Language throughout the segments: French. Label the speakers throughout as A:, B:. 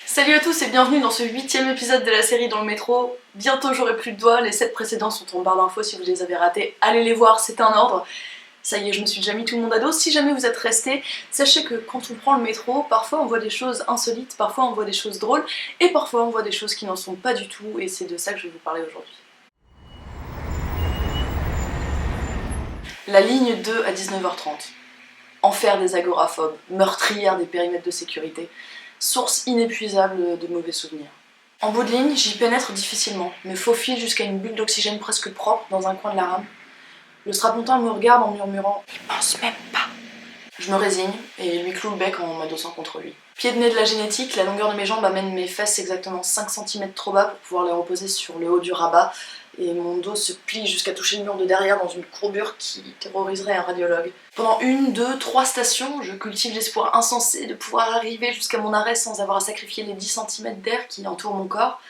A: Salut à tous et bienvenue dans ce 8ème épisode de la série Dans le métro. Bientôt j'aurai plus de doigts, les 7 précédents sont en barre d'infos si vous les avez ratés. Allez les voir, c'est un ordre. Ça y est, je me suis déjà mis tout le monde à dos. Si jamais vous êtes restés, sachez que quand on prend le métro, parfois on voit des choses insolites, parfois on voit des choses drôles, et parfois on voit des choses qui n'en sont pas du tout, et c'est de ça que je vais vous parler aujourd'hui. La ligne 2 à 19h30. Enfer des agoraphobes, meurtrière des périmètres de sécurité, source inépuisable de mauvais souvenirs. En bout de ligne, j'y pénètre difficilement, me faufile jusqu'à une bulle d'oxygène presque propre dans un coin de la rame. Le strapontin me regarde en murmurant « Il pense même pas !» Je me résigne et lui cloue le bec en m'adossant contre lui. Pied de nez de la génétique, la longueur de mes jambes amène mes fesses exactement 5 cm trop bas pour pouvoir les reposer sur le haut du rabat, et mon dos se plie jusqu'à toucher le mur de derrière dans une courbure qui terroriserait un radiologue. Pendant 1, 2, 3 stations, je cultive l'espoir insensé de pouvoir arriver jusqu'à mon arrêt sans avoir à sacrifier les 10 cm d'air qui entourent mon corps,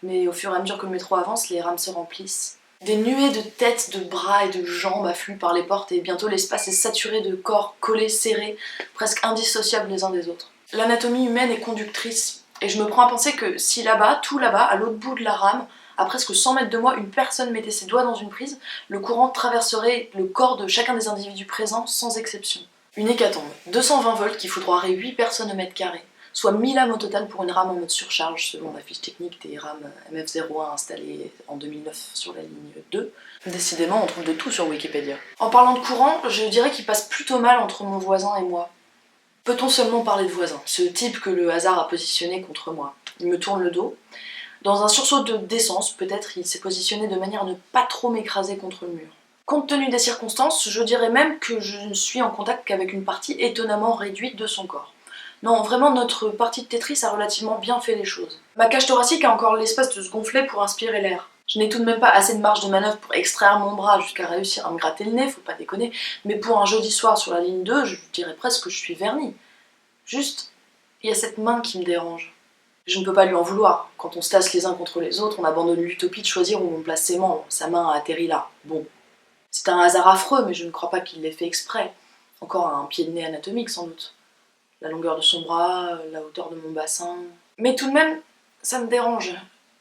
A: mais au fur et à mesure que le métro avance, les rames se remplissent. Des nuées de têtes, de bras et de jambes affluent par les portes et bientôt l'espace est saturé de corps collés, serrés, presque indissociables les uns des autres. L'anatomie humaine est conductrice, et je me prends à penser que si là-bas, tout là-bas, à l'autre bout de la rame, à presque 100 mètres de moi, une personne mettait ses doigts dans une prise, le courant traverserait le corps de chacun des individus présents sans exception. Une hécatombe. 220 volts qui foudroierait 8 personnes au mètre carré, soit 1000 âmes au total pour une rame en mode surcharge selon la fiche technique des rames MF01 installées en 2009 sur la ligne 2. Décidément, on trouve de tout sur Wikipédia. En parlant de courant, je dirais qu'il passe plutôt mal entre mon voisin et moi. Peut-on seulement parler de voisin, ce type que le hasard a positionné contre moi? Il me tourne le dos. Dans un sursaut de décence, peut-être, il s'est positionné de manière à ne pas trop m'écraser contre le mur. Compte tenu des circonstances, je dirais même que je ne suis en contact qu'avec une partie étonnamment réduite de son corps. Non, vraiment, notre partie de Tetris a relativement bien fait les choses. Ma cage thoracique a encore l'espace de se gonfler pour inspirer l'air. Je n'ai tout de même pas assez de marge de manœuvre pour extraire mon bras jusqu'à réussir à me gratter le nez, faut pas déconner, mais pour un jeudi soir sur la ligne 2, je dirais presque que je suis vernie. Juste, il y a cette main qui me dérange. Je ne peux pas lui en vouloir. Quand on se tasse les uns contre les autres, on abandonne l'utopie de choisir où on place ses membres. Sa main a atterri là. Bon. C'est un hasard affreux, mais je ne crois pas qu'il l'ait fait exprès. Encore un pied de nez anatomique, sans doute. La longueur de son bras, la hauteur de mon bassin... Mais tout de même, ça me dérange.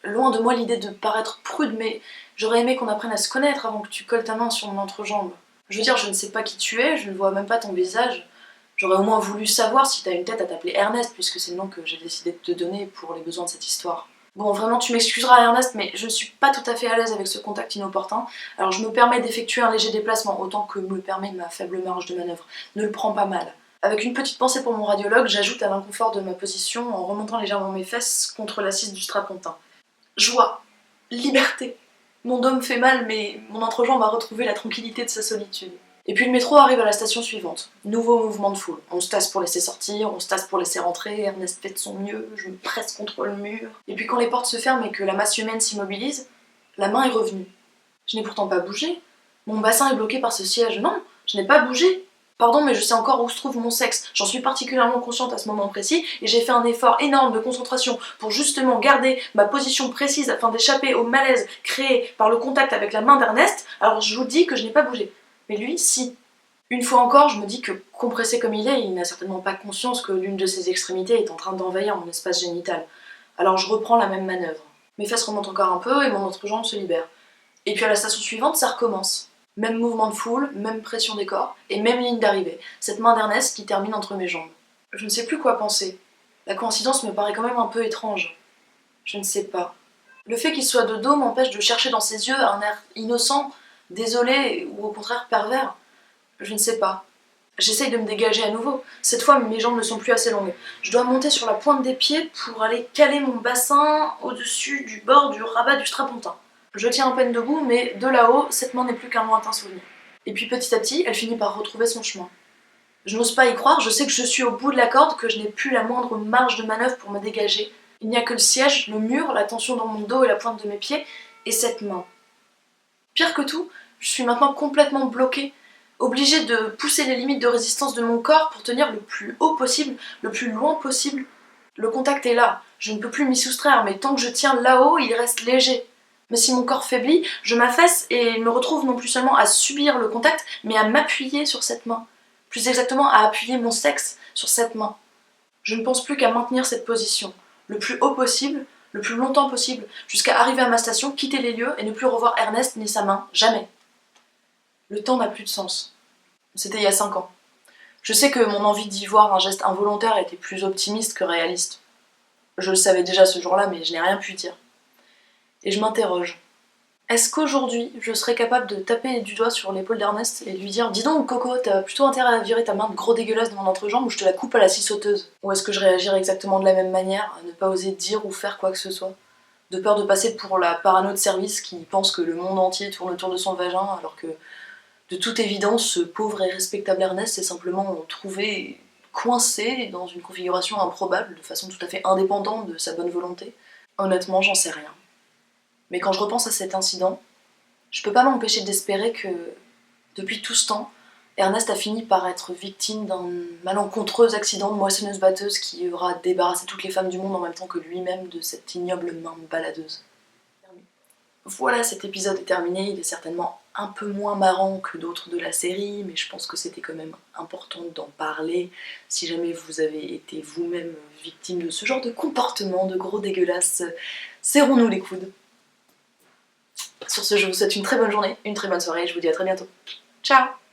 A: Loin de moi l'idée de paraître prude, mais j'aurais aimé qu'on apprenne à se connaître avant que tu colles ta main sur mon entrejambe. Je veux dire, je ne sais pas qui tu es, je ne vois même pas ton visage. J'aurais au moins voulu savoir si t'as une tête à t'appeler Ernest, puisque c'est le nom que j'ai décidé de te donner pour les besoins de cette histoire. Bon, vraiment, tu m'excuseras Ernest, mais je ne suis pas tout à fait à l'aise avec ce contact inopportun, alors je me permets d'effectuer un léger déplacement, autant que me le permet ma faible marge de manœuvre. Ne le prends pas mal. Avec une petite pensée pour mon radiologue, j'ajoute à l'inconfort de ma position en remontant légèrement mes fesses contre l'assise du strapontin. Joie, liberté. Mon dos me fait mal, mais mon entrejambe a retrouvé la tranquillité de sa solitude. Et puis le métro arrive à la station suivante. Nouveau mouvement de foule. On se tasse pour laisser sortir, on se tasse pour laisser rentrer, Ernest fait de son mieux, je me presse contre le mur. Et puis quand les portes se ferment et que la masse humaine s'immobilise, la main est revenue. Je n'ai pourtant pas bougé. Mon bassin est bloqué par ce siège. Non, je n'ai pas bougé. Pardon, mais je sais encore où se trouve mon sexe. J'en suis particulièrement consciente à ce moment précis, et j'ai fait un effort énorme de concentration pour justement garder ma position précise afin d'échapper au malaise créé par le contact avec la main d'Ernest, alors je vous dis que je n'ai pas bougé. Mais lui, si. Une fois encore, je me dis que, compressé comme il est, il n'a certainement pas conscience que l'une de ses extrémités est en train d'envahir mon espace génital. Alors je reprends la même manœuvre. Mes fesses remontent encore un peu et mon entrejambe se libère. Et puis à la station suivante, ça recommence. Même mouvement de foule, même pression des corps, et même ligne d'arrivée. Cette main d'Ernest qui termine entre mes jambes. Je ne sais plus quoi penser. La coïncidence me paraît quand même un peu étrange. Je ne sais pas. Le fait qu'il soit de dos m'empêche de chercher dans ses yeux un air innocent, désolé ou au contraire pervers. Je ne sais pas. J'essaye de me dégager à nouveau. Cette fois, mes jambes ne sont plus assez longues. Je dois monter sur la pointe des pieds pour aller caler mon bassin au-dessus du bord du rabat du strapontin. Je tiens à peine debout, mais de là-haut, cette main n'est plus qu'un lointain souvenir. Et puis petit à petit, elle finit par retrouver son chemin. Je n'ose pas y croire, je sais que je suis au bout de la corde, que je n'ai plus la moindre marge de manœuvre pour me dégager. Il n'y a que le siège, le mur, la tension dans mon dos et la pointe de mes pieds, et cette main. Pire que tout, je suis maintenant complètement bloquée, obligée de pousser les limites de résistance de mon corps pour tenir le plus haut possible, le plus loin possible. Le contact est là, je ne peux plus m'y soustraire, mais tant que je tiens là-haut, il reste léger. Mais si mon corps faiblit, je m'affaisse et me retrouve non plus seulement à subir le contact, mais à m'appuyer sur cette main. Plus exactement, à appuyer mon sexe sur cette main. Je ne pense plus qu'à maintenir cette position. le plus haut possible, le plus longtemps possible, jusqu'à arriver à ma station, quitter les lieux et ne plus revoir Ernest ni sa main, jamais. Le temps n'a plus de sens. C'était il y a 5 ans. Je sais que mon envie d'y voir un geste involontaire était plus optimiste que réaliste. Je le savais déjà ce jour-là, mais je n'ai rien pu dire. Et je m'interroge. Est-ce qu'aujourd'hui, je serais capable de taper du doigt sur l'épaule d'Ernest et de lui dire « Dis donc, Coco, t'as plutôt intérêt à virer ta main de gros dégueulasse de mon entrejambe ou je te la coupe à la scie sauteuse ?» Ou est-ce que je réagirais exactement de la même manière, à ne pas oser dire ou faire quoi que ce soit, de peur de passer pour la parano de service qui pense que le monde entier tourne autour de son vagin, alors que, de toute évidence, ce pauvre et respectable Ernest s'est simplement trouvé coincé dans une configuration improbable, de façon tout à fait indépendante de sa bonne volonté. Honnêtement, j'en sais rien. Mais quand je repense à cet incident, je peux pas m'empêcher d'espérer que, depuis tout ce temps, Ernest a fini par être victime d'un malencontreux accident de moissonneuse-batteuse qui aura débarrassé toutes les femmes du monde en même temps que lui-même de cette ignoble main baladeuse. Voilà, cet épisode est terminé, il est certainement un peu moins marrant que d'autres de la série, mais je pense que c'était quand même important d'en parler. Si jamais vous avez été vous-même victime de ce genre de comportement de gros dégueulasse, serrons-nous les coudes. Sur ce, je vous souhaite une très bonne journée, une très bonne soirée et je vous dis à très bientôt. Ciao!